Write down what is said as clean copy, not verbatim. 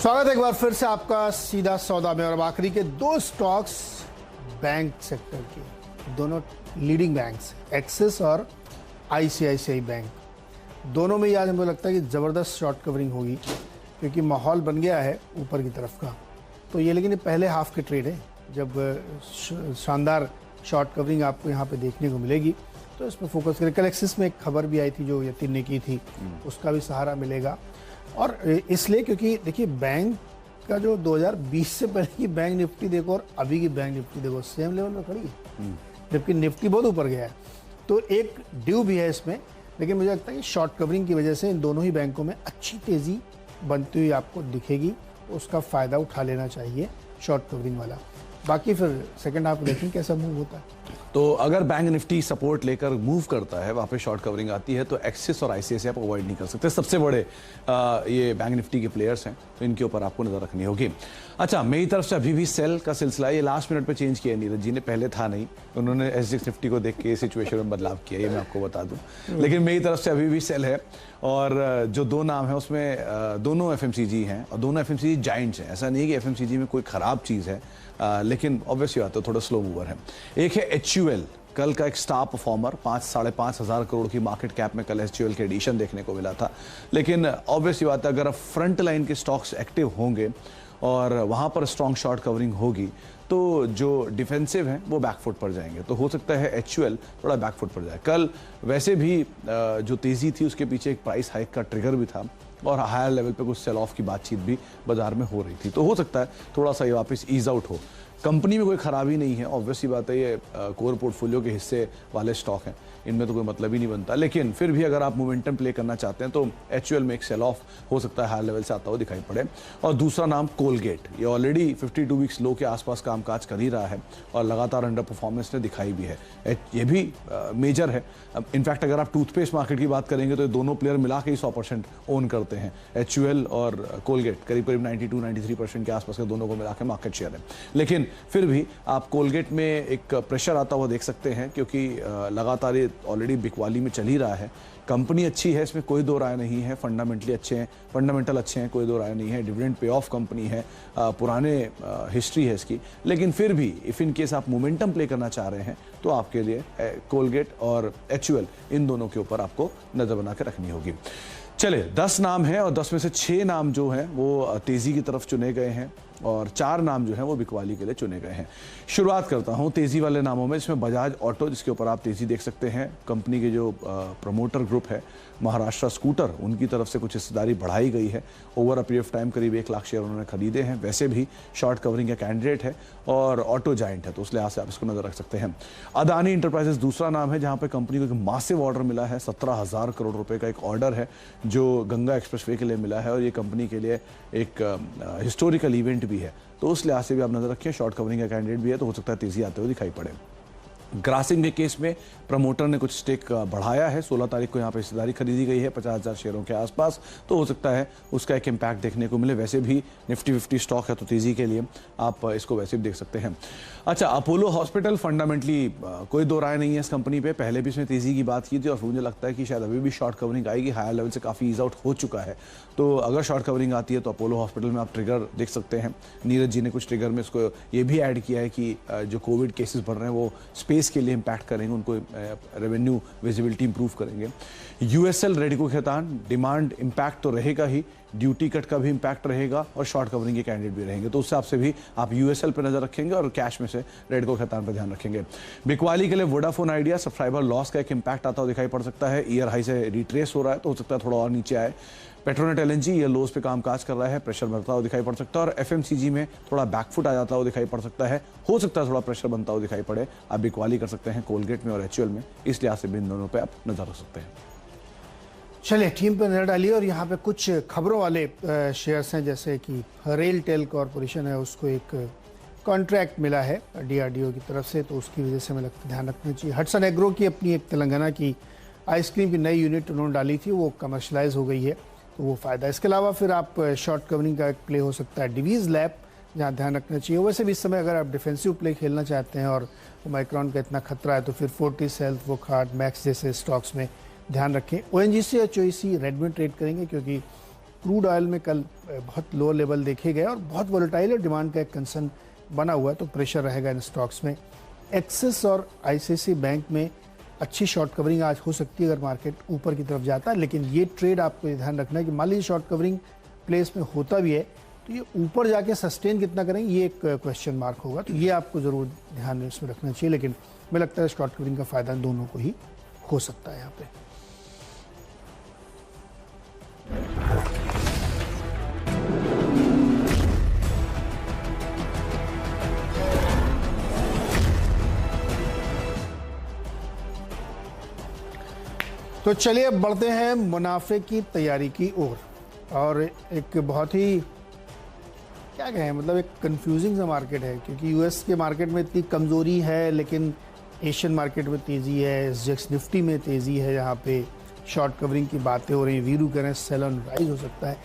स्वागत है एक बार फिर से आपका सीधा सौदा में। और अब आखिरी के दो स्टॉक्स बैंक सेक्टर के, दोनों लीडिंग बैंक्स एक्सिस और आईसीआईसीआई बैंक, दोनों में आज मुझे लगता है कि ज़बरदस्त शॉर्ट कवरिंग होगी क्योंकि माहौल बन गया है ऊपर की तरफ का। तो ये लेकिन ये पहले हाफ के ट्रेड है, जब शानदार शॉर्ट कवरिंग आपको यहाँ पे देखने को मिलेगी तो इस पर फोकस करें। कल एक्सिस में एक खबर भी आई थी जो यतिन ने की थी, उसका भी सहारा मिलेगा। और इसलिए क्योंकि देखिए बैंक का जो 2020 से पहले की बैंक निफ्टी देखो और अभी की बैंक निफ्टी देखो, सेम लेवल में खड़ी है, जबकि निफ्टी बहुत ऊपर गया है। तो एक ड्यू भी है इसमें, लेकिन मुझे लगता है कि शॉर्ट कवरिंग की वजह से इन दोनों ही बैंकों में अच्छी तेज़ी बनती हुई आपको दिखेगी, उसका फ़ायदा उठा लेना चाहिए शॉर्ट कवरिंग वाला। बाकी फिर सेकंड हाफ देखें कैसा मूव होता है। तो अगर बैंक निफ्टी सपोर्ट लेकर मूव करता है, वहाँ पे शॉर्ट कवरिंग आती है, तो एक्सिस और आईसीआईसीआई आप अवॉइड नहीं कर सकते। सबसे बड़े ये बैंक निफ्टी के प्लेयर्स हैं, तो इनके ऊपर आपको नजर रखनी होगी। अच्छा, मेरी तरफ से अभी भी सेल का सिलसिला ये लास्ट मिनट पे चेंज किया नीरज जी ने, पहले था नहीं, उन्होंने एसजीएक्स निफ्टी को देख के सिचुएशन में बदलाव किया, ये मैं आपको बता दूं। लेकिन मेरी तरफ से अभी भी सेल है। और जो दो नाम है उसमें दोनों एफएमसीजी हैं और दोनों एफएमसीजी जाइंट्स हैं। ऐसा नहीं है कि एफएमसीजी में कोई खराब चीज़ है, लेकिन ऑब्वियसली बात है थोड़ा स्लो मूवर है। एक है एचयूएल, कल का एक स्टार परफॉर्मर, 5-5.5 हज़ार करोड़ की मार्केट कैप में कल एचयूएल के एडिशन देखने को मिला था। लेकिन ऑब्वियसली बात है अगर अब फ्रंट लाइन के स्टॉक्स एक्टिव होंगे और वहाँ पर स्ट्रॉन्ग शॉर्ट कवरिंग होगी तो जो डिफेंसिव हैं वो बैकफुट पर जाएंगे। तो हो सकता है एचयूएल थोड़ा बैकफुट पर जाए। कल वैसे भी जो तेज़ी थी उसके पीछे एक प्राइस हाइक का ट्रिगर भी था और हायर लेवल पे कुछ सेल ऑफ की बातचीत भी बाजार में हो रही थी। तो हो सकता है थोड़ा सा ये वापस ईज आउट हो। कंपनी में कोई खराबी नहीं है, ऑब्वियसली बात है ये कोर पोर्टफोलियो के हिस्से वाले स्टॉक हैं, इनमें तो कोई मतलब ही नहीं बनता। लेकिन फिर भी अगर आप मोमेंटम प्ले करना चाहते हैं तो एचयूएल में एक सेल ऑफ हो सकता है हायर लेवल से आता हुआ दिखाई पड़े। और दूसरा नाम कोलगेट, ये ऑलरेडी 52 वीक्स लो के आसपास कामकाज कर ही रहा है और लगातार अंडर परफॉर्मेंस ने दिखाई भी है, ये भी मेजर है। इनफैक्ट अगर आप टूथपेस्ट मार्केट की बात करेंगे तो दोनों प्लेयर मिला के ही 100% ओन करते हैं। एचयूएल और कोलगेट करीब 92-93% के आसपास के दोनों को मिला के मार्केट शेयर है। लेकिन फिर भी आप कोलगेट में एक प्रेशर आता हुआ देख सकते हैं क्योंकि लगातार ये ऑलरेडी बिकवाली में चल ही रहा है। कंपनी अच्छी है, इसमें कोई दो राय नहीं है, फंडामेंटल अच्छे हैं, कोई दो राय नहीं है। डिविडेंड पे ऑफ कंपनी है, पुराने हिस्ट्री है इसकी। लेकिन फिर भी इफ़ इन केस आप मोमेंटम प्ले करना चाह रहे हैं तो आपके लिए कोलगेट और एचयूएल इन दोनों के ऊपर आपको नज़र बना के रखनी होगी। चले 10 नाम हैं और 10 में से 6 नाम जो हैं वो तेज़ी की तरफ चुने गए हैं और 4 नाम जो हैं वो बिकवाली के लिए चुने गए हैं। शुरुआत करता हूं तेज़ी वाले नामों में, जिसमें बजाज ऑटो, जिसके ऊपर आप तेज़ी देख सकते हैं। कंपनी के जो प्रमोटर ग्रुप है महाराष्ट्र स्कूटर, उनकी तरफ से कुछ हिस्सेदारी बढ़ाई गई है। Over a period of time करीब 1 लाख शेयर उन्होंने खरीदे हैं। वैसे भी शॉर्ट कवरिंग का कैंडिडेट है और ऑटो जाइंट है, तो उस लिहाज से आप इसको नजर रख सकते हैं। अदानी इंटरप्राइजेस दूसरा नाम है जहां पर कंपनी को एक मासिव ऑर्डर मिला है, 17,000 करोड़ रुपए का एक ऑर्डर है जो गंगा एक्सप्रेसवे के लिए मिला है और ये कंपनी के लिए एक हिस्टोरिकल इवेंट भी है। तो उस लिहाज से भी आप नजर रखिए, शॉर्ट कवरिंग का कैंडिडेट भी है, तो हो सकता है तेजी आते हुए दिखाई पड़े। ग्रासिम के केस में प्रमोटर ने कुछ स्टेक बढ़ाया है, 16 तारीख को यहाँ पर हिस्सेदारी खरीदी गई है 50,000 शेयरों के आसपास, तो हो सकता है उसका एक इम्पैक्ट देखने को मिले। वैसे भी निफ्टी 50 स्टॉक है तो तेज़ी के लिए आप इसको वैसे भी देख सकते हैं। अच्छा, अपोलो हॉस्पिटल फंडामेंटली कोई दो राय नहीं है इस कंपनी पे, पहले भी इसमें तेज़ी की बात की थी और मुझे लगता है कि शायद अभी भी शॉर्ट कवरिंग आएगी, हायर लेवल से काफ़ी ईज आउट हो चुका है। तो अगर शॉर्ट कवरिंग आती है तो अपोलो हॉस्पिटल में आप ट्रिगर देख सकते हैं। नीरज जी ने कुछ ट्रिगर में इसको ये भी ऐड किया है कि जो कोविड केसेस बढ़ रहे हैं वो स्पेस के लिए इम्पैक्ट करेंगे, उनको रेवेन्यू विजिबिलिटी इंप्रूव करेंगे। USL Radico Khaitan, demand impact तो रहेगा ही, ड्यूटी कट का भी इम्पैक्ट रहेगा और शॉर्ट कवरिंग के कैंडिडेट भी रहेंगे, तो उस हिसाब से भी आप यूएसएल पर नजर रखेंगे और कैश में से रेडिको खैतान पर ध्यान रखेंगे। बिकवाली के लिए वोडाफोन आइडिया, सब्सक्राइबर लॉस का एक इम्पैक्ट आता हुआ दिखाई पड़ सकता है, ईयर हाई से रिट्रेस हो रहा है तो हो सकता है थोड़ा और नीचे आए। पेट्रोनेट एलएनजी ये लोज पे कामकाज कर रहा है, प्रेशर बढ़ता हुआ दिखाई पड़ सकता है और एफएमसीजी में थोड़ा बैकफुट आ जाता हुआ दिखाई पड़ सकता है, हो सकता है थोड़ा प्रेशर बनता हुआ दिखाई पड़े। आप बिकवाली कर सकते हैं कोलगेट में और एचयूएल में, इस लिहाज से भी इन दोनों पे आप नजर रख सकते हैं। चलिए टीम पर नजर डालिए और यहाँ पे कुछ खबरों वाले शेयर्स हैं, जैसे कि रेल टेल कॉरपोरेशन है, उसको एक कॉन्ट्रैक्ट मिला है डीआरडीओ की तरफ से, तो उसकी वजह से हमें लगता है ध्यान रखना चाहिए। हटसन एग्रो की अपनी एक तेलंगाना की आइसक्रीम की नई यूनिट उन्होंने डाली थी, वो कमर्शलाइज हो गई है, तो वो फ़ायदा। इसके अलावा फिर आप शॉर्ट कवरिंग का एक प्ले हो सकता है डिवीज़ लैब, जहाँ ध्यान रखना चाहिए। वैसे भी इस समय अगर आप डिफेंसिव प्ले खेलना चाहते हैं और माइक्रॉन का इतना खतरा है तो फिर फोर्टिस हेल्थ, वोकहार्ट, मैक्स जैसे स्टॉक्स में ध्यान रखें। ओएनजीसी या चोईसी रेड में ट्रेड करेंगे क्योंकि क्रूड ऑयल में कल बहुत लो लेवल देखे गए और बहुत वोलेटाइल डिमांड का एक कंसर्न बना हुआ है, तो प्रेशर रहेगा इन स्टॉक्स में। एक्सिस और आईसीआईसीआई बैंक में अच्छी शॉर्ट कवरिंग आज हो सकती है अगर मार्केट ऊपर की तरफ जाता है, लेकिन ये ट्रेड आपको ये ध्यान रखना है कि मान लीजिए शॉर्ट कवरिंग प्लेस में होता भी है तो ये ऊपर जाके सस्टेन कितना करेंगे ये एक क्वेश्चन मार्क होगा, तो ये आपको ज़रूर ध्यान में इसमें रखना चाहिए। लेकिन मुझे लगता है शॉर्ट कवरिंग का फ़ायदा दोनों को ही हो सकता है यहाँ पे। तो चलिए अब बढ़ते हैं मुनाफे की तैयारी की ओर। और एक बहुत ही क्या कहें, मतलब एक कंफ्यूजिंग सा मार्केट है, क्योंकि यूएस के मार्केट में इतनी कमज़ोरी है लेकिन एशियन मार्केट में तेज़ी है, एसजेएक्स निफ्टी में तेज़ी है, यहाँ पे शॉर्ट कवरिंग की बातें हो रही हैं। वीरू कह रहे हैं सेल ऑन राइज हो सकता है।